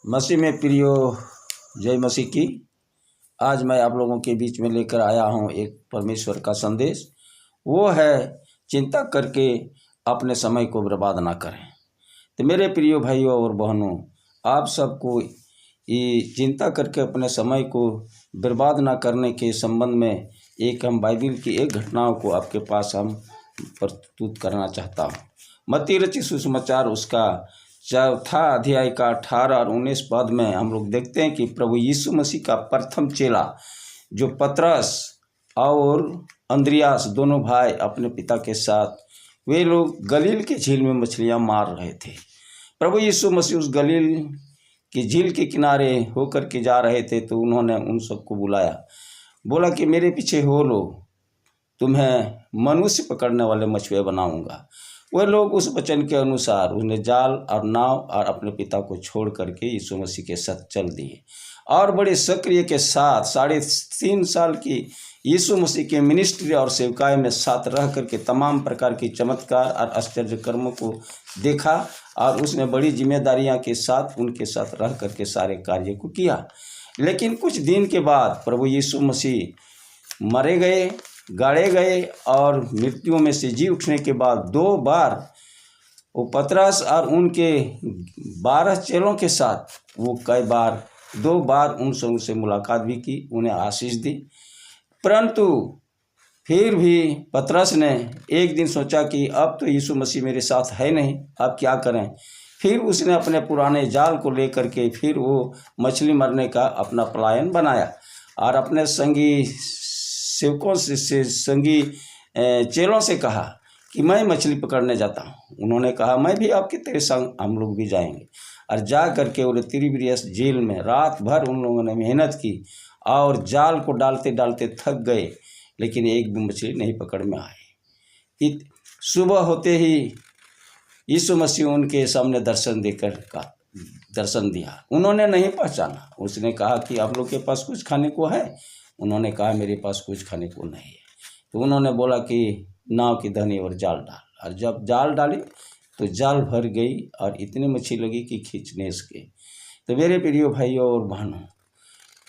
मसीह में प्रियो, जय मसीह की। आज मैं आप लोगों के बीच में लेकर आया हूँ एक परमेश्वर का संदेश। वो है चिंता करके अपने समय को बर्बाद ना करें। तो मेरे प्रियो भाइयों और बहनों, आप सबको ये चिंता करके अपने समय को बर्बाद ना करने के संबंध में एक हम बाइबिल की एक घटनाओं को आपके पास हम प्रस्तुत करना चाहता हूँ। मत्ती रचित सुसमाचार उसका 4 अध्याय का 18 और 19 पद में हम लोग देखते हैं कि प्रभु यीशु मसीह का प्रथम चेला जो पतरस और अंद्रियास दोनों भाई अपने पिता के साथ वे लोग गलील के झील में मछलियां मार रहे थे। प्रभु यीशु मसीह उस गलील की झील के किनारे होकर के जा रहे थे, तो उन्होंने उन सबको बुलाया, बोला कि मेरे पीछे हो लो, तुम्हें मनुष्य पकड़ने वाले मछुए बनाऊंगा। वे लोग उस वचन के अनुसार उन्हें जाल और नाव और अपने पिता को छोड़ करके यीशु मसीह के साथ चल दिए और बड़े सक्रिय के साथ 3.5 साल की यीशु मसीह के मिनिस्ट्री और सेवकाई में साथ रह करके तमाम प्रकार की चमत्कार और आश्चर्य कर्मों को देखा और उसने बड़ी जिम्मेदारियां के साथ उनके साथ रह करके सारे कार्य को किया। लेकिन कुछ दिन के बाद प्रभु यीशु मसीह मरे गए, गाड़े गए और मृत्यु में से जी उठने के बाद 2 बार वो पतरस और उनके 12 चेलों के साथ वो 2 बार उन सबों से मुलाकात भी की, उन्हें आशीष दी। परंतु फिर भी पतरस ने एक दिन सोचा कि अब तो यीशु मसीह मेरे साथ है नहीं, अब क्या करें। फिर उसने अपने पुराने जाल को लेकर के फिर वो मछली मारने का अपना पलायन बनाया और अपने संगी सेवकों से संगी चेलों से कहा कि मैं मछली पकड़ने जाता हूँ। उन्होंने कहा मैं भी आपके तेरे संग हम लोग भी जाएंगे। और जा करके वो तिबिरियस झील में रात भर उन लोगों ने मेहनत की और जाल को डालते डालते थक गए, लेकिन एक भी मछली नहीं पकड़ में आई। सुबह होते ही यीशु मसीह उनके सामने दर्शन दिया। उन्होंने नहीं पहचाना। उसने कहा कि आप लोग के पास कुछ खाने को है? उन्होंने कहा मेरे पास कुछ खाने को नहीं है। तो उन्होंने बोला कि नाव की धनी और जाल डाल। और जब जाल डाली तो जाल भर गई और इतनी मछली लगी कि खींचने सके। तो मेरे प्रिय भाइयों और बहनों,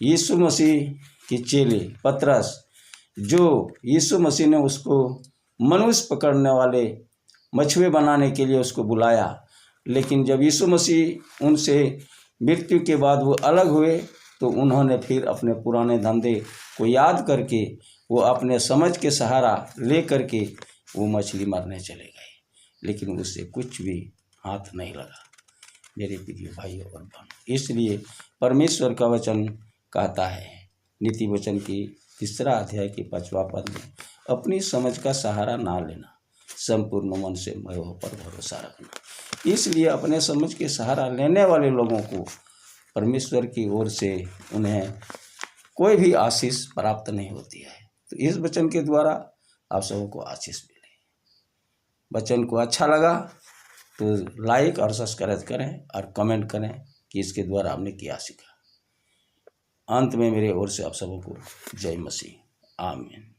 यीशु मसीह के चेले पतरस, जो यीशु मसीह ने उसको मनुष्य पकड़ने वाले मछुए बनाने के लिए उसको बुलाया, लेकिन जब यीशु मसीह उनसे मृत्यु के बाद वो अलग हुए तो उन्होंने फिर अपने पुराने धंधे को याद करके वो अपने समझ के सहारा ले करके वो मछली मारने चले गए, लेकिन उससे कुछ भी हाथ नहीं लगा। मेरे प्रिय भाइयों और बहनों, इसलिए परमेश्वर का वचन कहता है नीति वचन की 3 अध्याय के 5वां पद में, अपनी समझ का सहारा ना लेना, संपूर्ण मन से वह पर भरोसा रखना। इसलिए अपने समझ के सहारा लेने वाले लोगों को परमेश्वर की ओर से उन्हें कोई भी आशीष प्राप्त नहीं होती है। तो इस वचन के द्वारा आप सबों को आशीष मिले। वचन को अच्छा लगा तो लाइक और सब्सक्राइब करें और कमेंट करें कि इसके द्वारा हमने क्या सीखा। अंत में मेरे ओर से आप सबों को जय मसीह, आमीन।